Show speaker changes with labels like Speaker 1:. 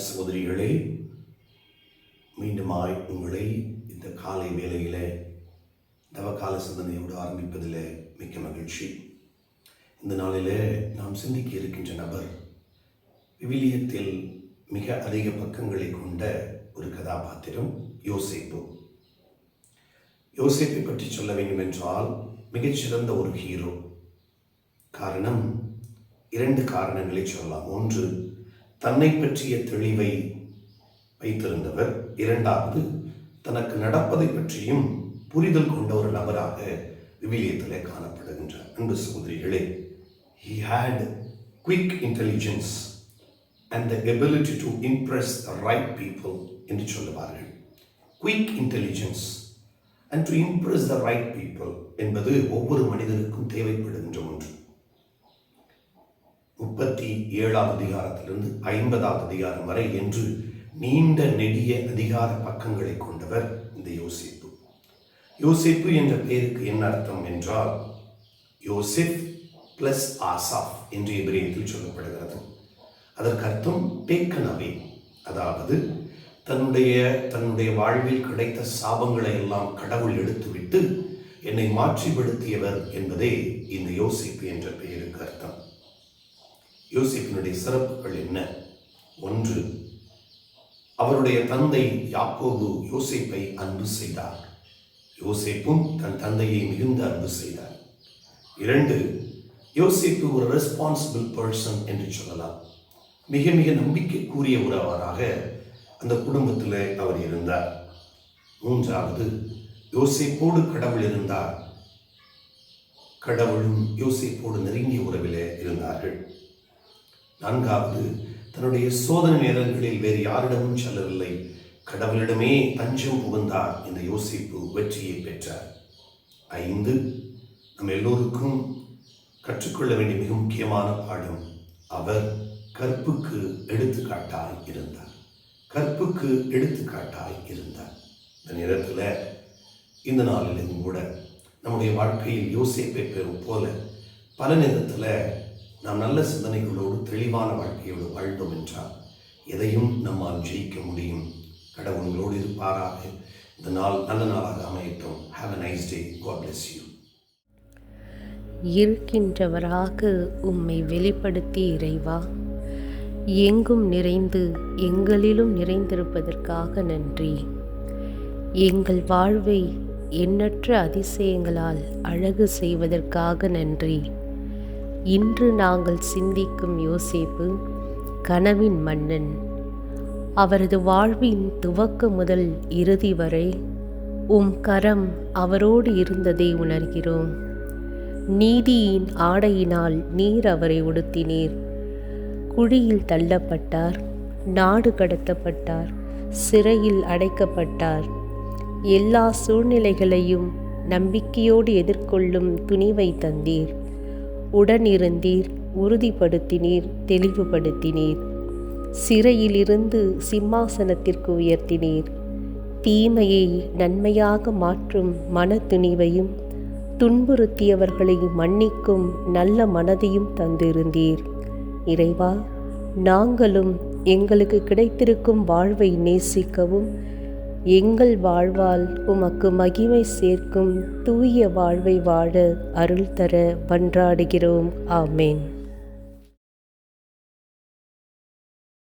Speaker 1: சகோதரிகளே, மீண்டுமாய் உங்களை இந்த காலை வேளையில தவக்கால சிந்தனையோடு ஆரம்பிப்பதில் மிக்க மகிழ்ச்சி. இந்த நாளில் நாம் சிந்திக்க இருக்கின்ற நபர் விவிலியத்தில் மிக அதிக பக்கங்களை கொண்ட ஒரு கதாபாத்திரம் யோசேப்பு. யோசேப்பை பற்றி சொல்ல வேண்டும் என்றால் மிகச்சிறந்த ஒரு ஹீரோ. காரணம், 2 காரணங்களை சொல்லலாம். ஒன்று, தன்னை பற்றிய தெளிவை வைத்திருந்தவர். 2வது, தனக்கு நடப்பதை பற்றியும் புரிதல் கொண்ட ஒரு நபராக விவிலியத்திலே காணப்படுகின்றார். அன்பு சகோதரிகளே, he had quick intelligence and the ability to impress the right people என்று சொல்லுவார்கள். Quick intelligence and to impress the right people என்பது ஒவ்வொரு மனிதனுக்கும் தேவைப்படுகின்ற ஒன்று. 37வது அதிகாரத்திலிருந்து 50வது அதிகாரம் வரை என்று நீண்ட நெடிய அதிகார பக்கங்களை கொண்டவர் இந்த யோசேப்பு. யோசேப்பு என்ற பெயருக்கு என்ன அர்த்தம் என்றால், யோசேப் பிளஸ் ஆசாப் என்று எபிரேயத்தில் சொல்லப்படுகிறது. அதற்கு அர்த்தம் டேக்கன் அவே, அதாவது தன்னுடைய வாழ்வில் கிடைத்த சாபங்களை எல்லாம் கடவுள் எடுத்துவிட்டு என்னை மாற்றிப்படுத்தியவர் என்பதே இந்த யோசேப்பு என்ற பெயருக்கு அர்த்தம். யோசேப்பினுடைய சிறப்புகள் என்ன? 1, அவருடைய தந்தை யாக்கோபு யோசேப்பை அன்பு செய்தார். யோசேப்பும் தன் தந்தையை மிகுந்த அன்பு செய்தார். 2, யோசேப்பு ஒரு ரெஸ்பான்சிபிள் பர்சன் என்று சொல்லலாம். மிக மிக நம்பிக்கைக்குரிய உறவாராக அந்த குடும்பத்தில் அவர் இருந்தார். 3வது, யோசேப்போடு கடவுள் இருந்தார். கடவுளும் யோசேப்போடு நெருங்கிய உறவிலே இருந்தார்கள். 4வது, தன்னுடைய சோதனை நேரங்களில் வேறு யாரிடமும் செல்லவில்லை, கடவுளிடமே தஞ்சம் புகுந்தார். இந்த யோசேப்பு வெற்றியை பெற்றார். 5, நம்ம எல்லோருக்கும் கற்றுக்கொள்ள வேண்டிய மிக முக்கியமான பாடம், அவர் கற்புக்கு எடுத்துக்காட்டாய் இருந்தார். கற்புக்கு எடுத்துக்காட்டாய் இருந்தார். இந்த நேரத்தில் இந்த நாளிலும் கூட நம்முடைய வாழ்க்கையில் யோசேப்பை போல பல நேரத்தில் நாம் நல்ல சிந்தனைகளோடு தெளிவான வாழ்க்கையோடு வாழ்ந்தோம் என்றால் எதையும் நம்மால் ஜெயிக்க முடியும். கடவுளோடு இருப்பாராக. இந்த நாள் நல்ல நாளாக அமையட்டும். Have a nice day. God bless you.
Speaker 2: இருக்கின்றவராக உம்மை வெளிப்படுத்தி இறைவா, எங்கும் நிறைந்து எங்களிலும் நிறைந்திருப்பதற்காக நன்றி. எங்கள் வாழ்வை எண்ணற்ற அதிசயங்களால் அழகு செய்வதற்காக நன்றி. இன்று நாங்கள் சிந்திக்கும் யோசேப்பு கனவின் மன்னன். அவரது வாழ்வின் துவக்க முதல் இறுதி வரை உம் கரம் அவரோடு இருந்ததை உணர்கிறோம். நீதியின் ஆடையினால் நீர் அவரை உடுத்தினீர். குழியில் தள்ளப்பட்டார், நாடு கடத்தப்பட்டார், சிறையில் அடைக்கப்பட்டார். எல்லா சூழ்நிலைகளையும் நம்பிக்கையோடு எதிர்கொள்ளும் துணிவை தந்தீர். உடனிருந்தீர், உறுதிப்படுத்தினீர், தெளிவுபடுத்தினீர். சிறையிலிருந்து சிம்மாசனத்திற்கு உயர்த்தினீர். தீமையை நன்மையாக மாற்றும் மன துணிவையும் துன்புறுத்தியவர்களை மன்னிக்கும் நல்ல மனதையும் தந்திருந்தீர். இறைவா, நாங்களும் எங்களுக்கு கிடைத்திருக்கும் வாழ்வை நேசிக்கவும் எங்கள் வாழ்வால் உமக்கு மகிமை சேர்க்கும் தூய வாழ்வை வாழ அருள் தர மன்றாடுகிறோம். ஆமேன்.